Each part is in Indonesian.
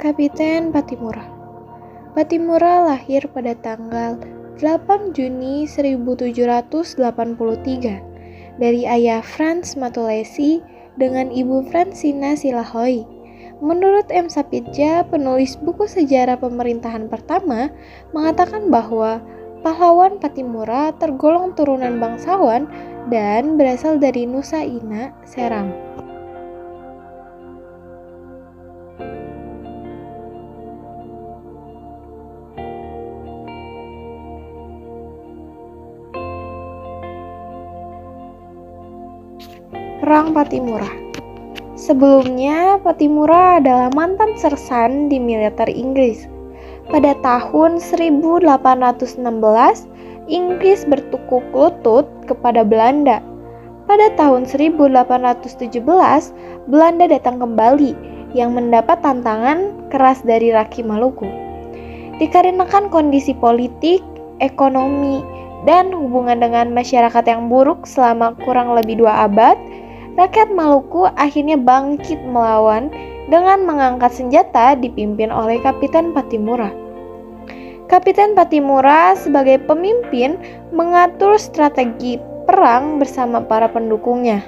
Kapiten Pattimura. Pattimura lahir pada tanggal 8 Juni 1783 dari ayah Frans Matulesi dengan ibu Fransina Silahoi. Menurut M. Sapidja, penulis buku sejarah pemerintahan pertama, mengatakan bahwa pahlawan Pattimura tergolong turunan bangsawan dan berasal dari Nusa Ina, Seram. Perang Pattimura. Sebelumnya, Pattimura adalah mantan sersan di militer Inggris. Pada tahun 1816, Inggris bertukuk lutut kepada Belanda. Pada tahun 1817, Belanda datang kembali yang mendapat tantangan keras dari Raki Maluku. Dikarenakan kondisi politik, ekonomi, dan hubungan dengan masyarakat yang buruk selama kurang lebih 2 abad, rakyat Maluku akhirnya bangkit melawan dengan mengangkat senjata dipimpin oleh Kapiten Pattimura. Kapiten Pattimura sebagai pemimpin mengatur strategi perang bersama para pendukungnya.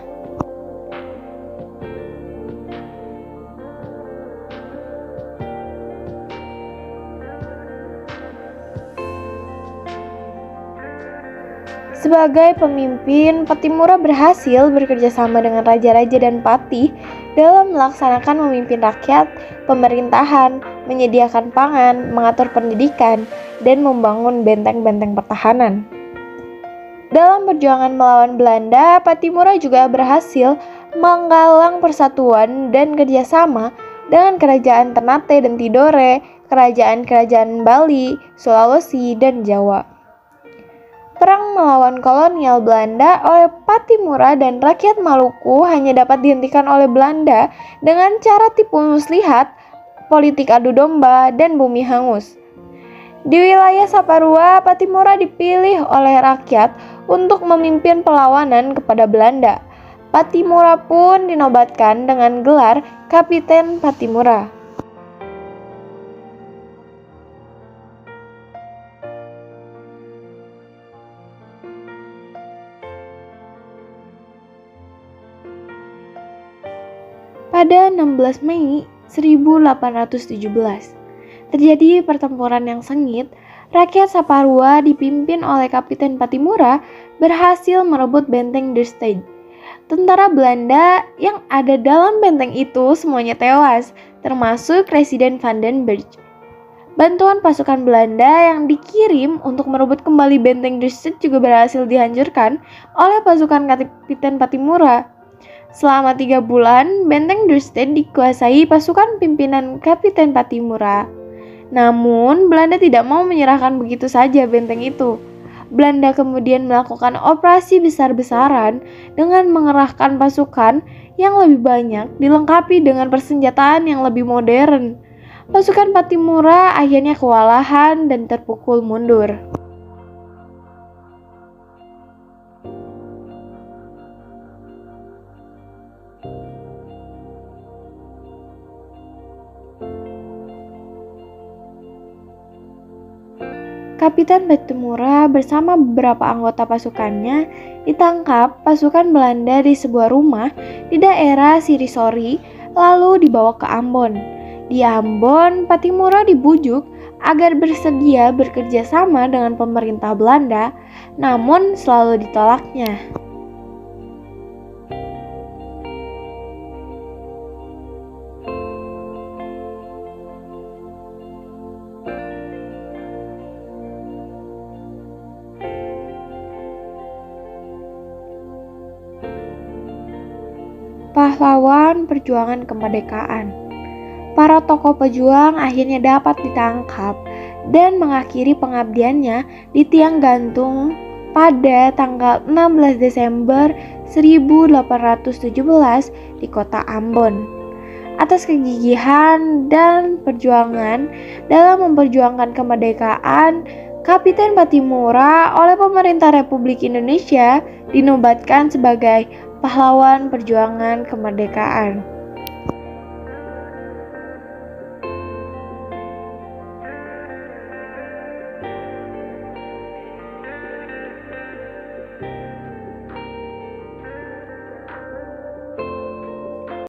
Sebagai pemimpin, Pattimura berhasil bekerjasama dengan raja-raja dan patih dalam melaksanakan memimpin rakyat, pemerintahan, menyediakan pangan, mengatur pendidikan, dan membangun benteng-benteng pertahanan. Dalam perjuangan melawan Belanda, Pattimura juga berhasil menggalang persatuan dan kerjasama dengan kerajaan Ternate dan Tidore, kerajaan-kerajaan Bali, Sulawesi, dan Jawa. Perang melawan kolonial Belanda oleh Pattimura dan rakyat Maluku hanya dapat dihentikan oleh Belanda dengan cara tipu muslihat, politik adu domba, dan bumi hangus. Di wilayah Saparua, Pattimura dipilih oleh rakyat untuk memimpin perlawanan kepada Belanda. Pattimura pun dinobatkan dengan gelar Kapiten Pattimura. Pada 16 Mei 1817, terjadi pertempuran yang sengit. Rakyat Saparua dipimpin oleh Kapiten Pattimura berhasil merebut benteng De Stede. Tentara Belanda yang ada dalam benteng itu semuanya tewas, termasuk Residen Van den Berg. Bantuan pasukan Belanda yang dikirim untuk merebut kembali benteng De Stede juga berhasil dihancurkan oleh pasukan Kapiten Pattimura. Selama 3 bulan, benteng De Stede dikuasai pasukan pimpinan Kapiten Pattimura. Namun, Belanda tidak mau menyerahkan begitu saja benteng itu. Belanda kemudian melakukan operasi besar-besaran dengan mengerahkan pasukan yang lebih banyak, dilengkapi dengan persenjataan yang lebih modern. Pasukan Pattimura akhirnya kewalahan dan terpukul mundur. Kapiten Pattimura bersama beberapa anggota pasukannya ditangkap pasukan Belanda di sebuah rumah di daerah Sirisori, lalu dibawa ke Ambon. Di Ambon, Pattimura dibujuk agar bersedia bekerja sama dengan pemerintah Belanda, namun selalu ditolaknya. Pahlawan perjuangan kemerdekaan. Para tokoh pejuang akhirnya dapat ditangkap dan mengakhiri pengabdiannya di tiang gantung pada tanggal 16 Desember 1817 di kota Ambon. Atas kegigihan dan perjuangan dalam memperjuangkan kemerdekaan, Kapiten Pattimura oleh pemerintah Republik Indonesia dinobatkan sebagai pahlawan perjuangan kemerdekaan.